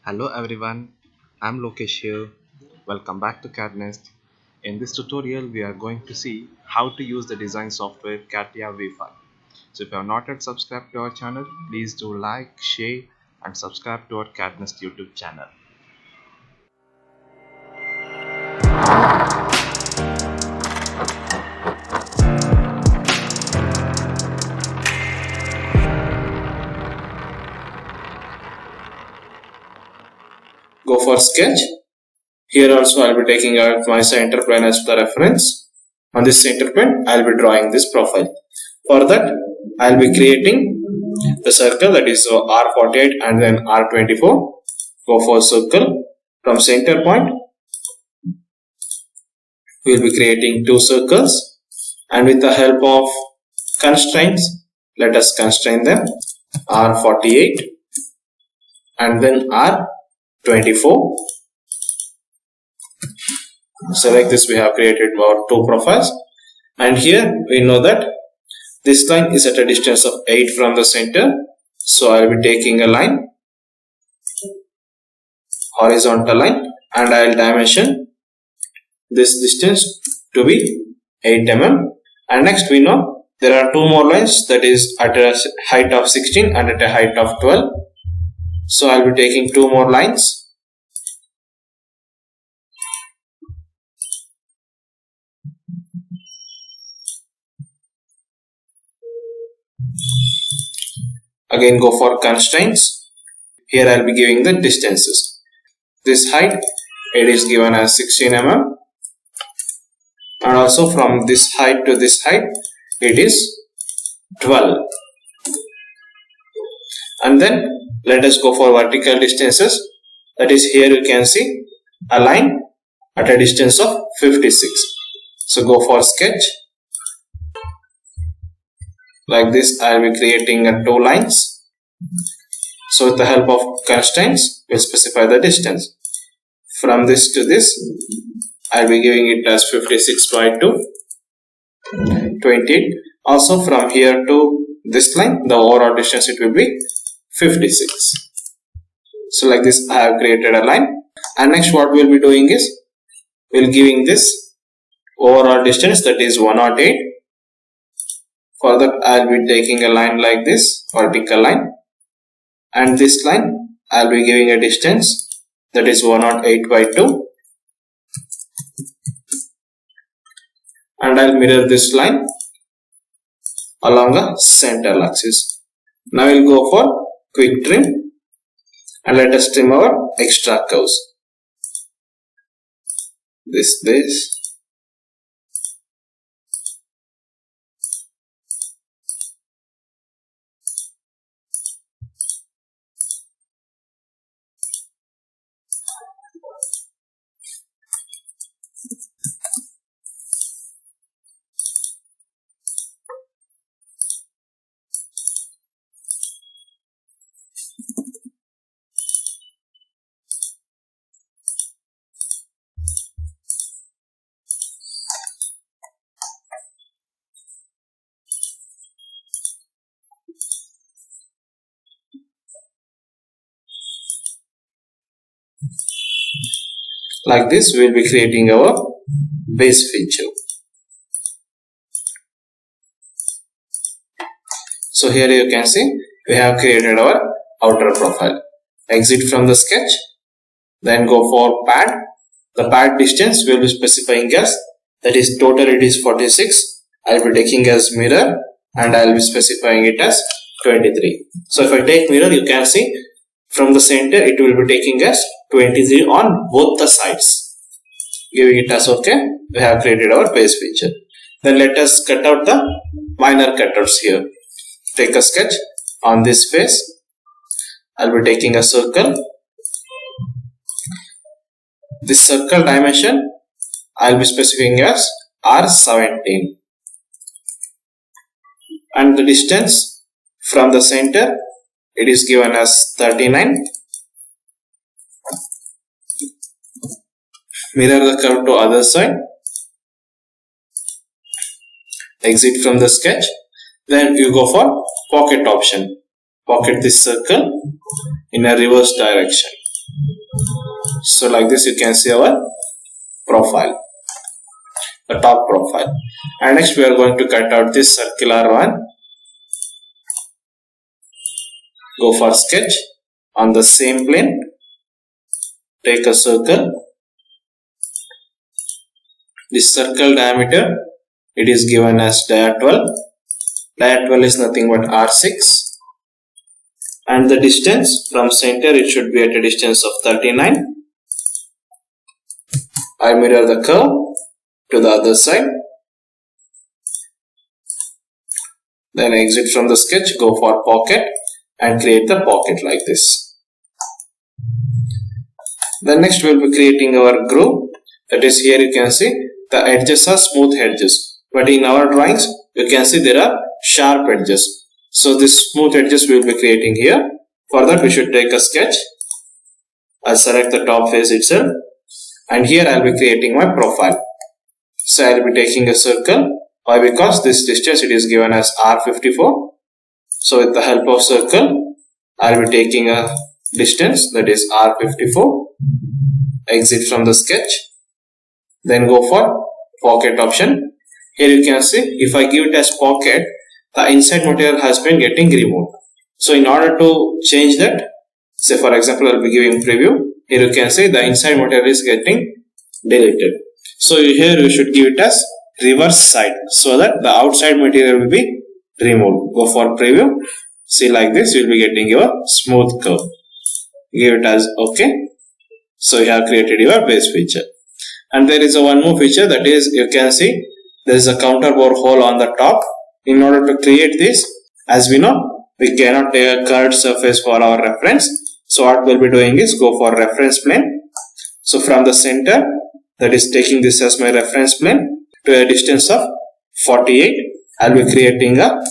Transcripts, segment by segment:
Hello everyone, I'm Lokesh here. Welcome back to CAD NEST. In this tutorial, we are going to see how to use the design software Catia V5. So if you have not yet subscribed to our channel, please do like, share and subscribe to our CAD NEST YouTube channel. Go for sketch. Here also I'll be taking out my center plane as the reference. On this center plane I'll be drawing this profile. For that I'll be creating the circle, that is R48 and then R24. Go for circle. From center point we'll be creating two circles, and with the help of constraints let us constrain them. R48 and then R24. So like this we have created our two profiles, and here we know that this line is at a distance of 8 from the center. So I will be taking a line, horizontal line, and I will dimension this distance to be 8 mm. And next we know there are two more lines, that is at a height of 16 and at a height of 12. So I will be taking two more lines. Again go for constraints. Here I will be giving the distances. This height, it is given as 16 mm, and also from this height to this height it is 12. And then let us go for vertical distances. That is, here you can see a line at a distance of 56. So go for sketch. Like this I will be creating two lines. So with the help of constraints we'll specify the distance. From this to this I'll be giving it as 56 by 2, 28. Also from here to this line the overall distance it will be 56. So like this I have created a line, and next what we'll be doing is we'll giving this overall distance, that is 108. For that I'll be taking a line like this, vertical line, and this line I'll be giving a distance, that is 108 by 2, and I'll mirror this line along a center axis. Now we'll go for quick trim, and let us trim our extra curves. This. Like this we will be creating our base feature. So here you can see we have created our outer profile. Exit from the sketch, then go for pad. The pad distance we will be specifying as, that is total it is 46. I will be taking as mirror, and I will be specifying it as 23. So if I take mirror, you can see from the center it will be taking as 23 on both the sides. Giving it as OK. We have created our base feature. Then let us cut out the minor cutters here. Take a sketch. On this face I'll be taking a circle. This circle dimension I'll be specifying as R17, and the distance from the center it is given as 39. Mirror the curve to other side. Exit from the sketch. Then you go for pocket option. Pocket this circle in a reverse direction. So like this you can see our profile, the top profile. And next we are going to cut out this circular one. Go for sketch. On the same plane, take a circle. This circle diameter, it is given as dia 12. Dia 12 is nothing but R6. And the distance from center, it should be at a distance of 39. I mirror the curve to the other side. Then exit from the sketch, go for pocket and create the pocket like this. Then next we will be creating our groove. That is, here you can see the edges are smooth edges. But in our drawings, you can see there are sharp edges. So this smooth edges we will be creating here. For that we should take a sketch. I'll select the top face itself. And here I'll be creating my profile. So I'll be taking a circle. Why? Because this distance it is given as R54. So with the help of circle, I'll be taking a distance, that is R54. Exit from the sketch. Then go for pocket option. Here you can see if I give it as pocket, the inside material has been getting removed. So in order to change that, say for example I'll be giving preview. Here you can see the inside material is getting deleted. So here you should give it as reverse side so that the outside material will be removed. Go for preview. See, like this you will be getting your smooth curve. Give it as OK. So you have created your base feature. And there is a one more feature, that is, you can see there is a counter bore hole on the top. In order to create this, as we know, we cannot take a curved surface for our reference. So what we'll be doing is go for reference plane. So from the center, that is taking this as my reference plane, to a distance of 48, I'll be creating a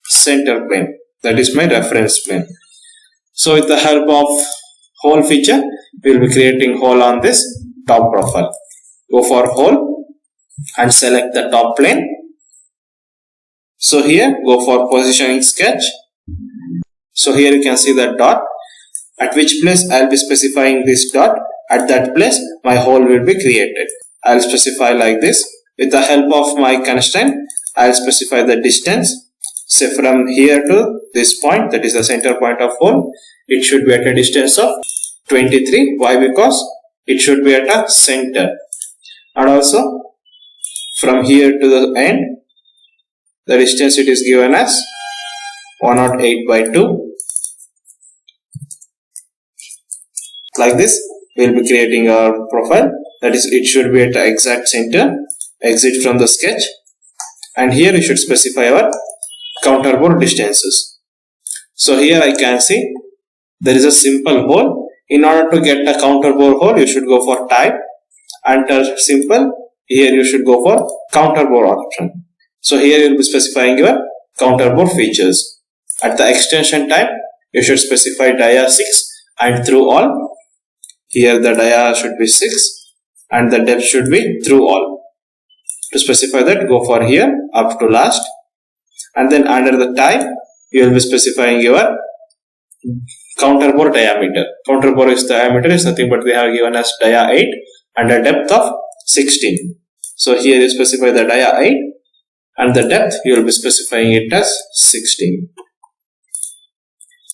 center plane. That is my reference plane. So with the help of hole feature, we will be creating hole on this top profile. Go for hole and select the top plane. So here go for positioning sketch. So here you can see the dot. At which place I will be specifying this dot. At that place my hole will be created. I will specify like this. With the help of my constraint, I will specify the distance. Say from here to this point, that is the center point of hole, it should be at a distance of 23. Why? Because it should be at a center. And also from here to the end, the distance it is given as 108 by 2. Like this we will be creating our profile. That is, it should be at the exact center. Exit from the sketch, and here we should specify our counter bore distances. So here I can see there is a simple hole. In order to get a counter bore hole, you should go for type, enter simple. Here you should go for counter bore option. So here you will be specifying your counter bore features. At the extension type, you should specify dia 6 and through all. Here the dia should be 6 and the depth should be through all. To specify that, go for here up to last, and then under the type you will be specifying your counter bore diameter. Counter bore is diameter is nothing but we have given as dia 8 and a depth of 16. So here you specify the dia 8 and the depth you will be specifying it as 16.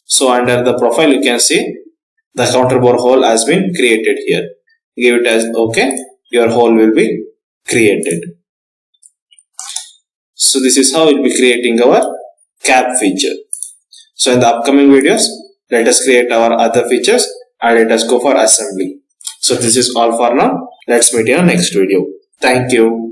So under the profile you can see the counter bore hole has been created here. Give it as OK. Your hole will be created. So this is how we'll be creating our cap feature. So in the upcoming videos, let us create our other features and let us go for assembly. So this is all for now. Let's meet in our next video. Thank you.